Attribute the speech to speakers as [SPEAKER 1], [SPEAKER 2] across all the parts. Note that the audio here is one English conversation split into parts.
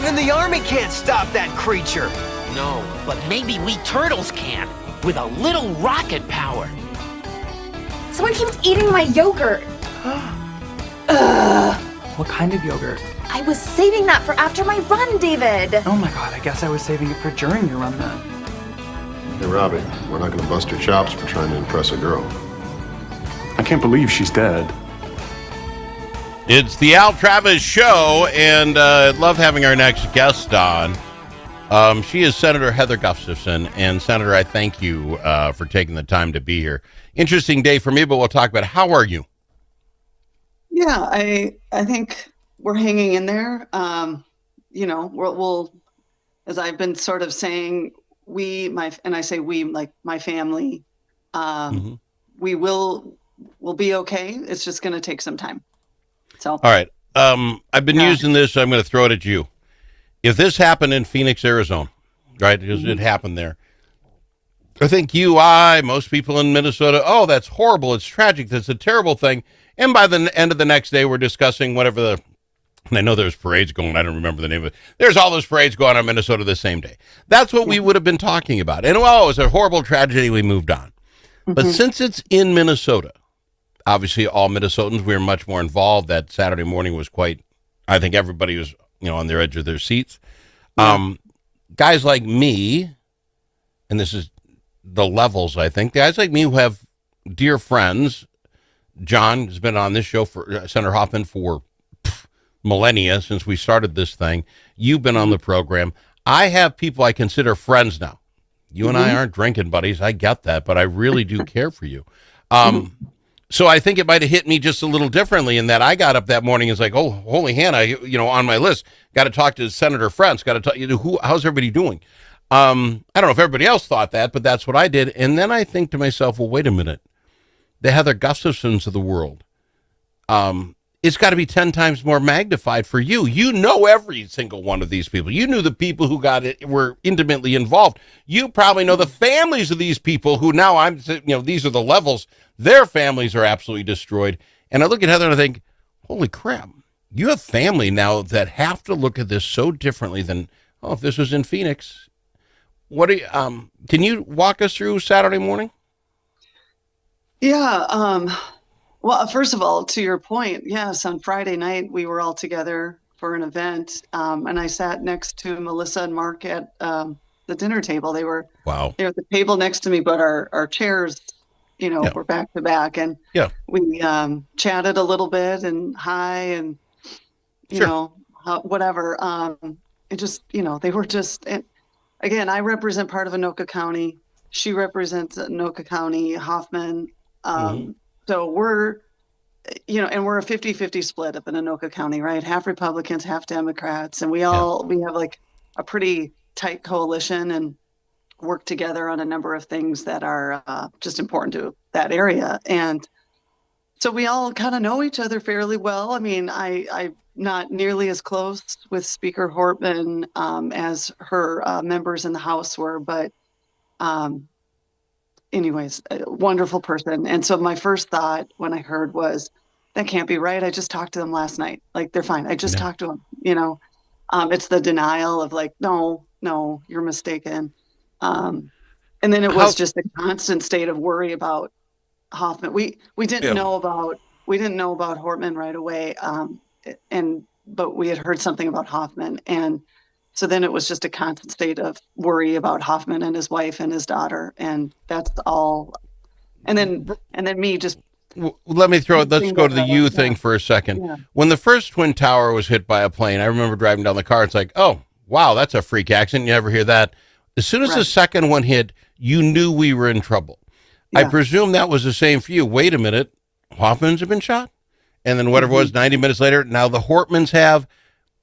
[SPEAKER 1] Even the army can't stop that creature.
[SPEAKER 2] No, but maybe we turtles can, with a little rocket power.
[SPEAKER 3] Someone keeps eating my yogurt.
[SPEAKER 4] What kind of yogurt?
[SPEAKER 3] I was saving that for after my run, David.
[SPEAKER 4] Oh my god, I guess I was saving it for during your run then.
[SPEAKER 5] Hey, Robbie, we're not gonna bust your chops for trying to impress a girl.
[SPEAKER 6] I can't believe she's dead.
[SPEAKER 7] It's the Al Travis Show, and I'd love having our next guest on. She is Senator Heather Gustafson, and Senator, I thank you for taking the time to be here. Interesting day for me, but we'll talk about it. How are you?
[SPEAKER 8] Yeah, I think we're hanging in there. We'll, as I've been sort of saying, and I say we, like my family, we'll be okay. It's just going to take some time. So,
[SPEAKER 7] all right. I've been using this, so I'm going to throw it at you. If this happened in Phoenix, Arizona, right, because it happened there, I think most people in Minnesota, oh, that's horrible. It's tragic. That's a terrible thing. And by the end of the next day, we're discussing and I know there's parades going. I don't remember the name of it. There's all those parades going on in Minnesota the same day. That's what we would have been talking about. And, well, it was a horrible tragedy. We moved on. But since it's in Minnesota, obviously all Minnesotans, we were much more involved. That Saturday morning was I think everybody was, on their edge of their seats. Guys like me, and this is the levels, I think, guys like me who have dear friends. John has been on this show for Senator Hoffman for millennia since we started this thing. You've been on the program. I have people I consider friends now. You and I aren't drinking buddies. I get that, but I really do care for you. So I think it might have hit me just a little differently in that I got up that morning and was like, oh, holy Hannah, on my list, got to talk to Senator Frentz, got to talk, how's everybody doing? I don't know if everybody else thought that, but that's what I did. And then I think to myself, well, wait a minute. The Heather Gustafsons of the world, it's got to be 10 times more magnified for you. You know every single one of these people. You knew the people who were intimately involved. You probably know the families of these people who now these are the levels. Their families are absolutely destroyed. And I look at Heather and I think, holy crap, you have family now that have to look at this so differently than, if this was in Phoenix. Can you walk us through Saturday morning?
[SPEAKER 8] Yeah. Well, first of all, to your point, yes, on Friday night, we were all together for an event. And I sat next to Melissa and Mark at the dinner table. They were at the table next to me, but our chairs, were back to back. And we chatted a little bit and and, whatever. It just, they were just, again, I represent part of Anoka County. She represents Anoka County, Hoffman. So we're, and we're a 50-50 split up in Anoka County, right? Half Republicans, half Democrats. And we have like a pretty tight coalition and work together on a number of things that are just important to that area. And so we all kind of know each other fairly well. I mean, I'm not nearly as close with Speaker Hortman as her members in the House were, but anyways, a wonderful person. And so my first thought when I heard was, that can't be right. I just talked to them last night. Like, they're fine. I just talked to them, it's the denial of like, no, you're mistaken. And then it was just a constant state of worry about Hoffman. We didn't know about Hortman right away. But we had heard something about Hoffman. And so then it was just a constant state of worry about Hoffman and his wife and his daughter. And that's all. And then me just.
[SPEAKER 7] Let's go to the you thing for a second. Yeah. When the first Twin Tower was hit by a plane, I remember driving down the car. It's like, oh, wow, that's a freak accident. You never hear that. As soon as the second one hit, you knew we were in trouble. Yeah. I presume that was the same for you. Wait a minute. Hoffman's have been shot? And then whatever it was, 90 minutes later, now the Hortmans have.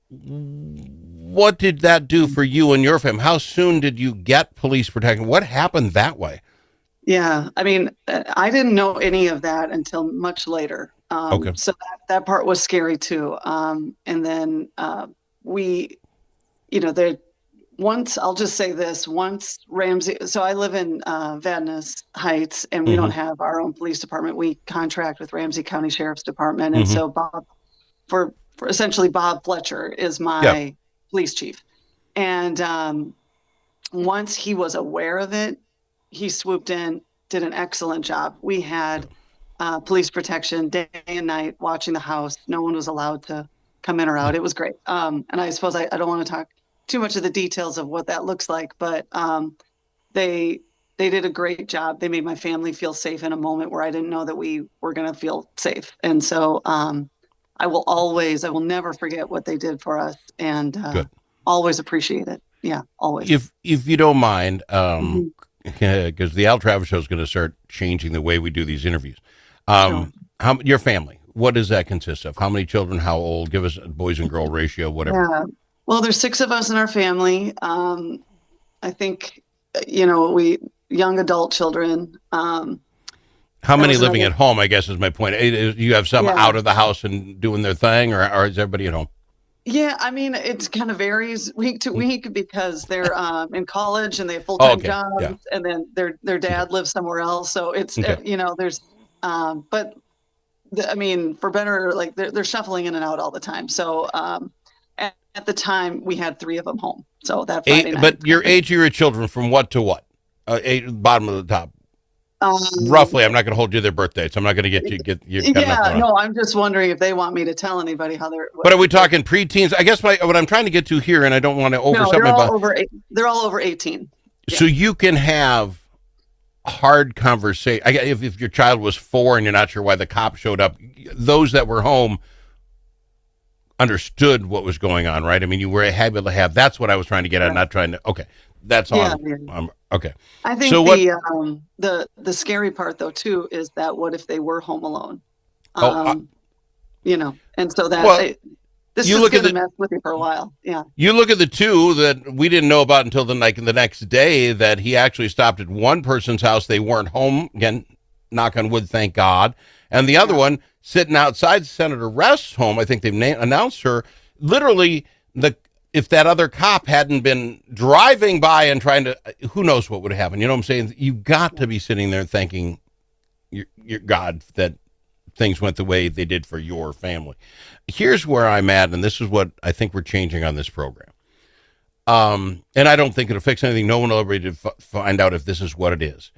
[SPEAKER 7] What did that do for you and your family? How soon did you get police protection? What happened that way?
[SPEAKER 8] Yeah, I mean, I didn't know any of that until much later. So that part was scary too. And then I'll just say this, once Ramsey, so I live in Venice Heights and we don't have our own police department. We contract with Ramsey County Sheriff's Department. And so for essentially Bob Fletcher is my police chief. And once he was aware of it, he swooped in, did an excellent job. We had police protection day and night watching the house. No one was allowed to come in or out. It was great. And I suppose I don't want to talk too much of the details of what that looks like, but they did a great job. They made my family feel safe in a moment where I didn't know that we were going to feel safe. And so I will never forget what they did for us, and always appreciate it. Yeah, always.
[SPEAKER 7] If you don't mind, because the Al Travis Show is going to start changing the way we do these interviews.
[SPEAKER 8] Sure.
[SPEAKER 7] Your family, what does that consist of? How many children? How old? Give us a boys and girl ratio, whatever.
[SPEAKER 8] Yeah. Well, there's 6 of us in our family. I think, we young adult children.
[SPEAKER 7] How many living at home, I guess, is my point. You have some out of the house and doing their thing, or is everybody at home?
[SPEAKER 8] Yeah, I mean, it kind of varies week to week because they're in college and they have full-time jobs, and then their dad lives somewhere else. So it's, there's, but I mean, for better, like they're shuffling in and out all the time. So at the time, we had 3 of them home. So that Friday night.
[SPEAKER 7] But your age of your children from what to what? Bottom of the top. Roughly, I'm not going to hold you their birth dates. I'm not going to get you.
[SPEAKER 8] No, I'm just wondering if they want me to tell anybody how they're.
[SPEAKER 7] But are we talking preteens? I guess what I'm trying to get to here, and I don't want to
[SPEAKER 8] they're all over 18. Yeah.
[SPEAKER 7] So you can have hard conversation. If your child was 4 and you're not sure why the cop showed up, those that were home understood what was going on, right? I mean, you were able to have. That's what I was trying to get at. Not trying to. Okay, that's all. Okay.
[SPEAKER 8] I think the scary part though too is that what if they were home alone? And so that this is going to mess with you for a while. Yeah.
[SPEAKER 7] You look at the 2 that we didn't know about until the next day that he actually stopped at one person's house. They weren't home again. Knock on wood, thank God. And the other one sitting outside Senator Rest's home. I think they've announced her. Literally if that other cop hadn't been driving by and trying to, who knows what would have happened? You know what I'm saying? You got to be sitting there thanking your God that things went the way they did for your family. Here's where I'm at, and this is what I think we're changing on this program. And I don't think it'll fix anything. No one will ever find out if this is what it is.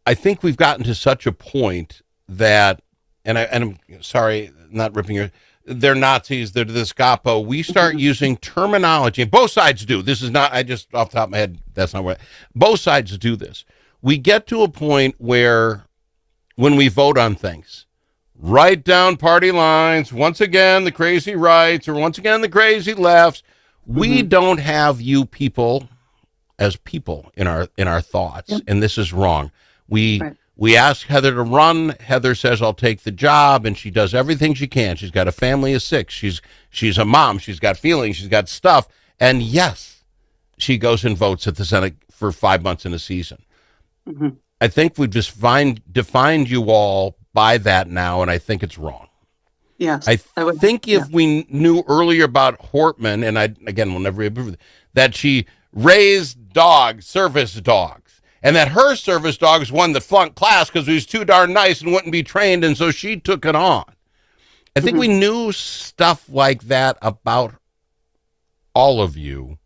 [SPEAKER 7] I think we've gotten to such a point that, and I'm sorry, not ripping your. They're Nazis, they're the Gestapo. We start using terminology, and both sides do. This is not, I just, off the top of my head, that's not what, both sides do this. We get to a point where, when we vote on things, write down party lines, once again, the crazy rights, or once again, the crazy lefts. We don't have you people as people in our thoughts, and this is wrong. We ask Heather to run. Heather says, I'll take the job, and she does everything she can. She's got a family of 6. She's a mom. She's got feelings. She's got stuff. And yes, she goes and votes at the Senate for 5 months in a season. I think we've just defined you all by that now, and I think it's wrong.
[SPEAKER 8] Yes.
[SPEAKER 7] I think if we knew earlier about Hortman, and we'll never approve that she raised dogs, service dogs, and that her service dogs won the flunk class because he was too darn nice and wouldn't be trained, and so she took it on. I think we knew stuff like that about all of you.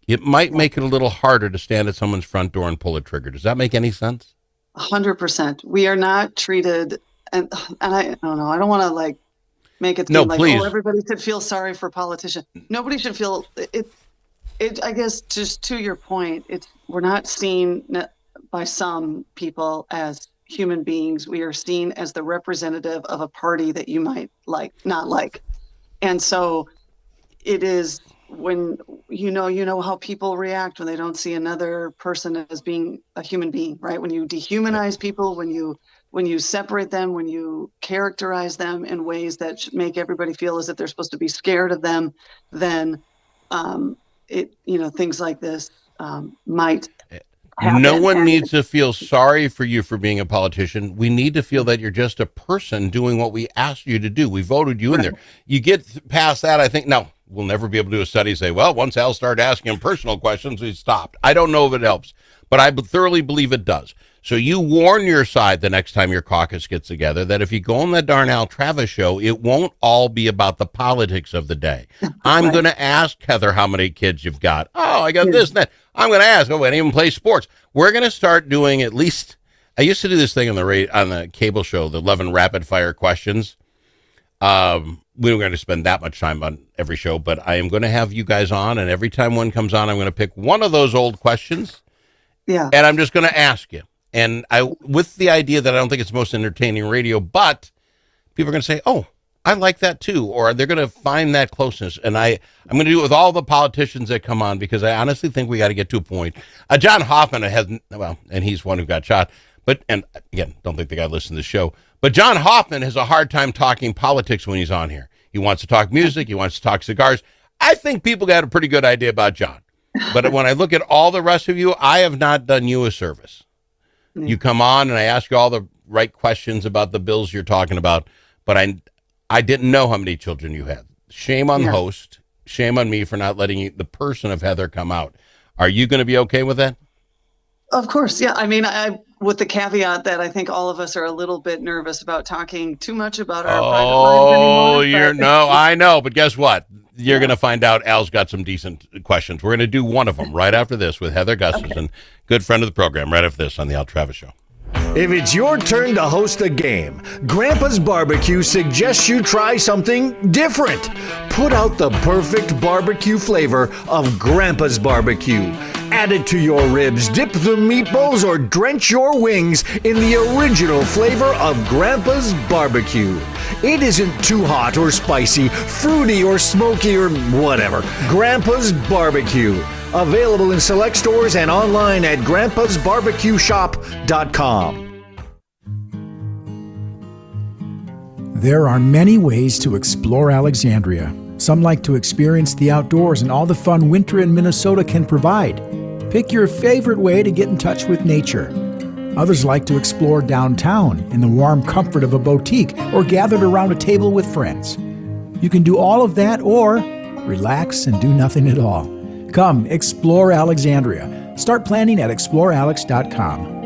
[SPEAKER 7] It might make it a little harder to stand at someone's front door and pull a trigger. Does that make any sense?
[SPEAKER 8] 100%. We are not treated, and I don't know. I don't want to make it seem
[SPEAKER 7] please.
[SPEAKER 8] Everybody should feel sorry for politicians. Nobody should feel it. I guess just to your point, we're not seen by some people as human beings. We are seen as the representative of a party that you might not like. And so it is when you know how people react when they don't see another person as being a human being, right? When you dehumanize people, when you separate them, when you characterize them in ways that make everybody feel as if they're supposed to be scared of them, then things like this might happen.
[SPEAKER 7] No one needs to feel sorry for you for being a politician. We need to feel that you're just a person doing what we asked you to do. We voted you in there. You get past that, I think, no, we'll never be able to do a study say, well, once Al started asking him personal questions, he stopped. I don't know if it helps, but I thoroughly believe it does. So you warn your side the next time your caucus gets together that if you go on the darn Al Travis show, it won't all be about the politics of the day. I'm going to ask Heather how many kids you've got. Oh, I got this and that. I'm going to ask, oh, anyone play sports? We're going to start doing at least, I used to do this thing on the cable show, the 11 rapid fire questions. We were going to spend that much time on every show, but I am going to have you guys on, and every time one comes on, I'm going to pick one of those old questions. Yeah. And I'm just going to ask you. And with the idea that I don't think it's the most entertaining radio, but people are going to say, oh, I like that too. Or they're going to find that closeness. And I'm going to do it with all the politicians that come on, because I honestly think we got to get to a point. John Hoffman and he's one who got shot. And again, don't think the guy listened to the show. But John Hoffman has a hard time talking politics when he's on here. He wants to talk music. He wants to talk cigars. I think people got a pretty good idea about John. But when I look at all the rest of you, I have not done you a service. You come on and I ask you all the right questions about the bills you're talking about, but I didn't know how many children you had. Shame on the host. Shame on me for not letting the person of Heather come out. Are you going to be okay with that?
[SPEAKER 8] Of course. Yeah. I mean, with the caveat that I think all of us are a little bit nervous about talking too much about our private lives anymore.
[SPEAKER 7] I know, but guess what? You're going to find out Al's got some decent questions. We're going to do one of them right after this with Heather Gustafson, good friend of the program, right after this on the Al Travis Show.
[SPEAKER 9] If it's your turn to host a game, Grandpa's Barbecue suggests you try something different. Put out the perfect barbecue flavor of Grandpa's Barbecue. Add it to your ribs, dip the meatballs, or drench your wings in the original flavor of Grandpa's Barbecue. It isn't too hot or spicy, fruity or smoky or whatever. Grandpa's Barbecue. Available in select stores and online at grandpasbarbecueshop.com.
[SPEAKER 10] There are many ways to explore Alexandria. Some like to experience the outdoors and all the fun winter in Minnesota can provide. Pick your favorite way to get in touch with nature. Others like to explore downtown in the warm comfort of a boutique or gathered around a table with friends. You can do all of that or relax and do nothing at all. Come explore Alexandria. Start planning at explorealex.com.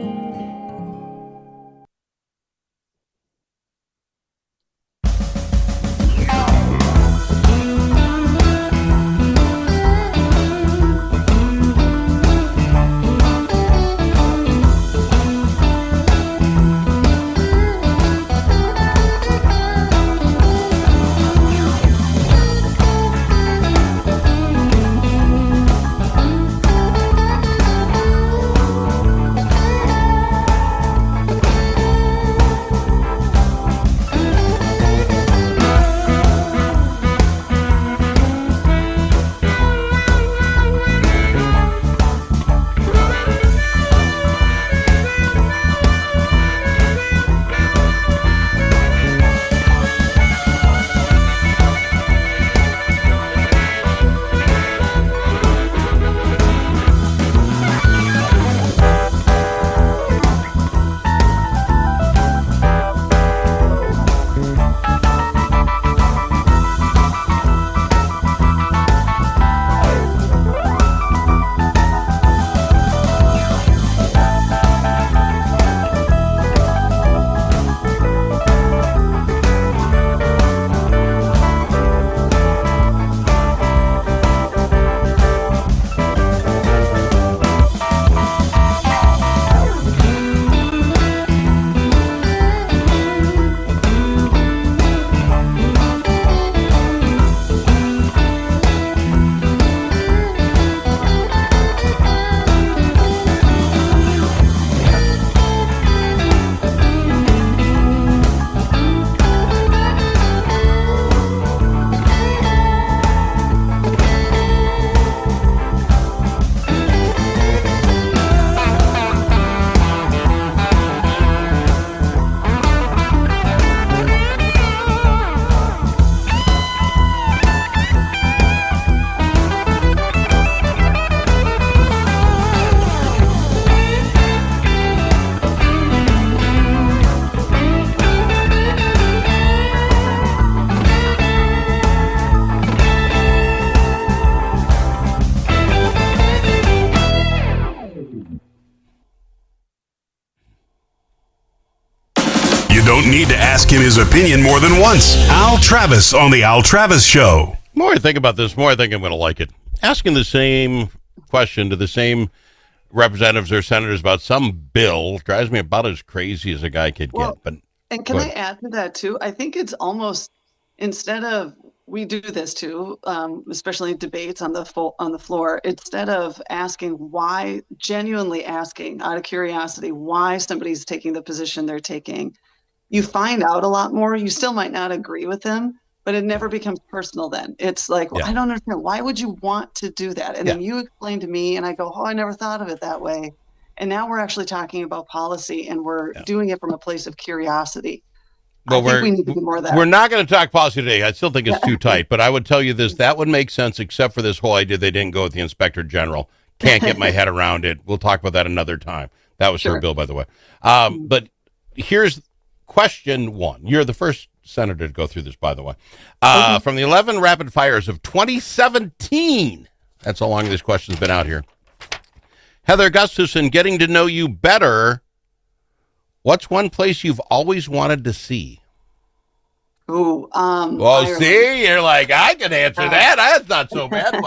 [SPEAKER 11] don't need to ask him his opinion more than once. Al Travis on The Al Travis Show.
[SPEAKER 7] The more I think about this, the more I think I'm going to like it. Asking the same question to the same representatives or senators about some bill drives me about as crazy as a guy could get. But
[SPEAKER 8] and can I add to that too? I think it's almost, instead of, we do this too, especially in debates on the floor. Instead of asking why, genuinely asking out of curiosity why somebody's taking the position they're taking, you find out a lot more. You still might not agree with them, but it never becomes personal. Then it's like, well, I don't understand. Why would you want to do that? And then you explain to me, and I go, oh, I never thought of it that way. And now we're actually talking about policy, and we're doing it from a place of curiosity.
[SPEAKER 7] Well,
[SPEAKER 8] I think we need to do more of that.
[SPEAKER 7] We're not going to talk policy today. I still think it's too tight, but I would tell you this, that would make sense except for this whole idea they didn't go with the inspector general. Can't get my head around it. We'll talk about that another time. That was her bill, by the way. But here's question one. You're the first senator to go through this, by the way. From the 11 rapid fires of 2017, that's how long this question's been out here. Heather Gustafson, getting to know you better. What's one place you've always wanted to see?
[SPEAKER 8] Well,
[SPEAKER 7] Ireland. See, you're like, I can answer that. That's not so bad.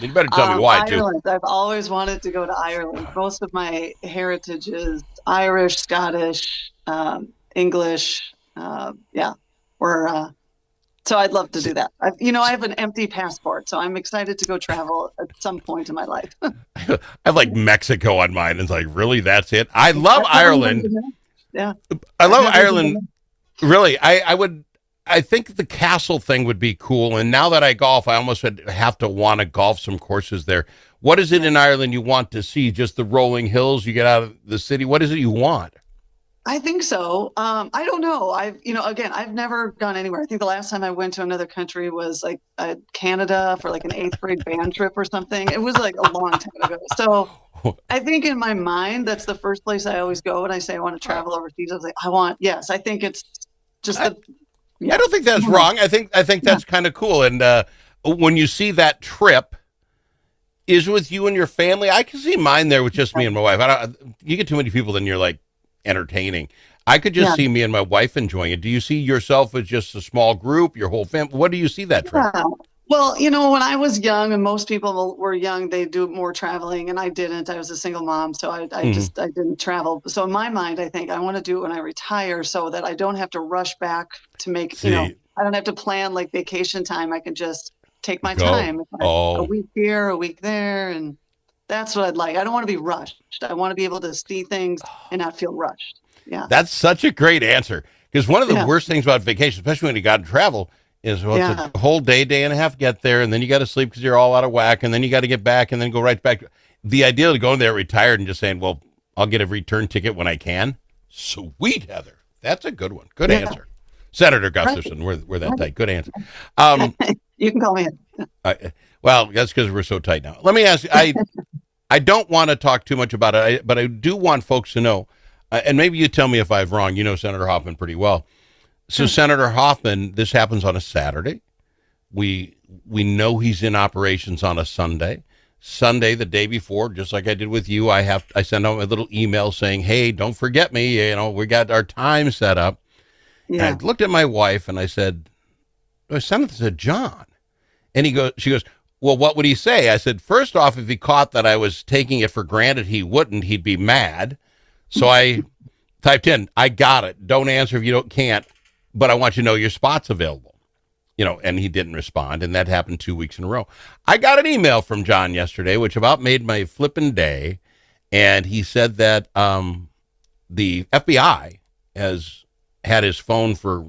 [SPEAKER 7] You better tell me why,
[SPEAKER 8] Ireland. I've always wanted to go to Ireland. Most of my heritage is Irish, Scottish, English. So I'd love to do that. I have an empty passport, so I'm excited to go travel at some point in my life.
[SPEAKER 7] I have like Mexico on mine. It's like, really, that's it? I love Ireland.
[SPEAKER 8] Yeah.
[SPEAKER 7] I love Ireland. Really, I think the castle thing would be cool. And now that I golf, I almost would have to want to golf some courses there. What is it in Ireland you want to see? Just the rolling hills you get out of the city? What is it you want?
[SPEAKER 8] I think so. I don't know. I've never gone anywhere. I think the last time I went to another country was like Canada for like an 8th grade band trip or something. It was like a long time ago. So I think in my mind, that's the first place I always go when I say I want to travel overseas. I was like, I think it's just I
[SPEAKER 7] don't think that's wrong. I think that's kind of cool. And when you see that trip is with you and your family, I can see mine there with just me and my wife. You get too many people, then you're like, entertaining. I could just see me and my wife enjoying it. Do you see yourself as just a small group, your whole family? What do you see that trip?
[SPEAKER 8] Yeah. Well, when I was young and most people were young, they do more traveling, and I didn't. I was a single mom, so I didn't travel. So in my mind, I think I want to do it when I retire so that I don't have to rush back to make, I don't have to plan like vacation time. I can just take my time. A week here, a week there, and that's what I'd like. I don't want to be rushed. I want to be able to see things and not feel rushed. Yeah. That's
[SPEAKER 7] such a great answer. Because one of the worst things about vacation, especially when you got to travel, is it's a whole day and a half to get there, and then you got to sleep because you're all out of whack, and then you got to get back and then go right back. The idea of going there retired and just saying, well, I'll get a return ticket when I can. Sweet, Heather. That's a good one. Good answer. Senator Gustafson, we're that tight. Good answer.
[SPEAKER 8] You can call me.
[SPEAKER 7] Well, that's because we're so tight now. Let me ask you, I don't want to talk too much about it, but I do want folks to know, and maybe you tell me if I'm wrong. You know Senator Hoffman pretty well. So Senator Hoffman, this happens on a Saturday. We know he's in operations on a Sunday. Sunday, the day before, just like I did with you, I send out a little email saying, hey, don't forget me. We got our time set up. Yeah. And I looked at my wife and I said, I sent it to John. And she goes, well, what would he say? I said, first off, if he caught that I was taking it for granted, he'd be mad. So I typed in, I got it. Don't answer if you can't, but I want you to know your spot's available. And he didn't respond. And that happened 2 weeks in a row. I got an email from John yesterday, which about made my flippin' day. And he said that the FBI has had his phone for,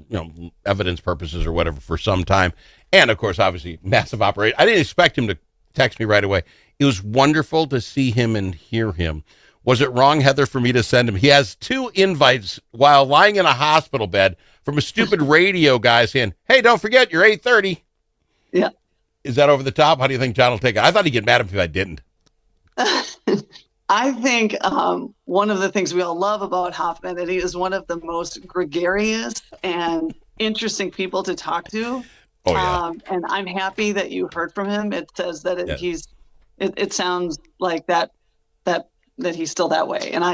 [SPEAKER 7] evidence purposes or whatever for some time. And, of course, obviously, massive operation. I didn't expect him to text me right away. It was wonderful to see him and hear him. Was it wrong, Heather, for me to send him? He has 2 invites while lying in a hospital bed from a stupid radio guy saying, hey, don't forget, you're 8:30.
[SPEAKER 8] Yeah.
[SPEAKER 7] Is that over the top? How do you think John will take it? I thought he'd get mad if I didn't.
[SPEAKER 8] I think one of the things we all love about Hoffman, that he is one of the most gregarious and interesting people to talk to.
[SPEAKER 7] Oh, yeah.
[SPEAKER 8] And I'm happy that you heard from him. It says that it sounds like that he's still that way. And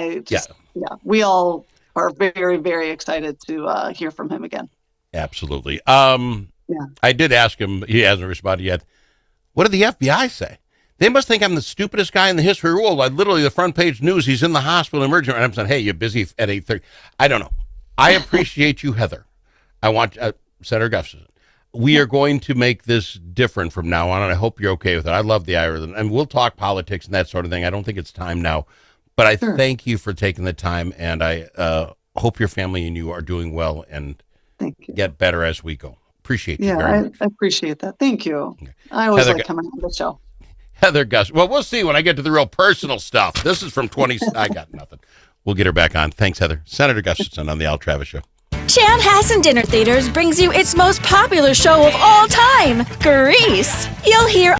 [SPEAKER 8] we all are very, very excited to hear from him again.
[SPEAKER 7] Absolutely. I did ask him. He hasn't responded yet. What did the FBI say? They must think I'm the stupidest guy in the history of the world. Literally, the front page news, he's in the hospital emergency room. And I'm saying, hey, you're busy at 8:30. I don't know. I appreciate you, Heather. I want Senator Gustafson. We are going to make this different from now on, and I hope you're okay with it. I love the Ireland, and we'll talk politics and that sort of thing. I don't think it's time now, but I thank you for taking the time, and I hope your family and you are doing well and get better as we go. Appreciate you very much.
[SPEAKER 8] I appreciate that. Thank you. Okay. I always like coming on the show.
[SPEAKER 7] Heather Gus. Well, we'll see when I get to the real personal stuff. This is from 20. I got nothing. We'll get her back on. Thanks, Heather. Senator Gustafson on the Al Travis Show.
[SPEAKER 12] Chanhassen Dinner Theaters brings you its most popular show of all time, Grease. You'll hear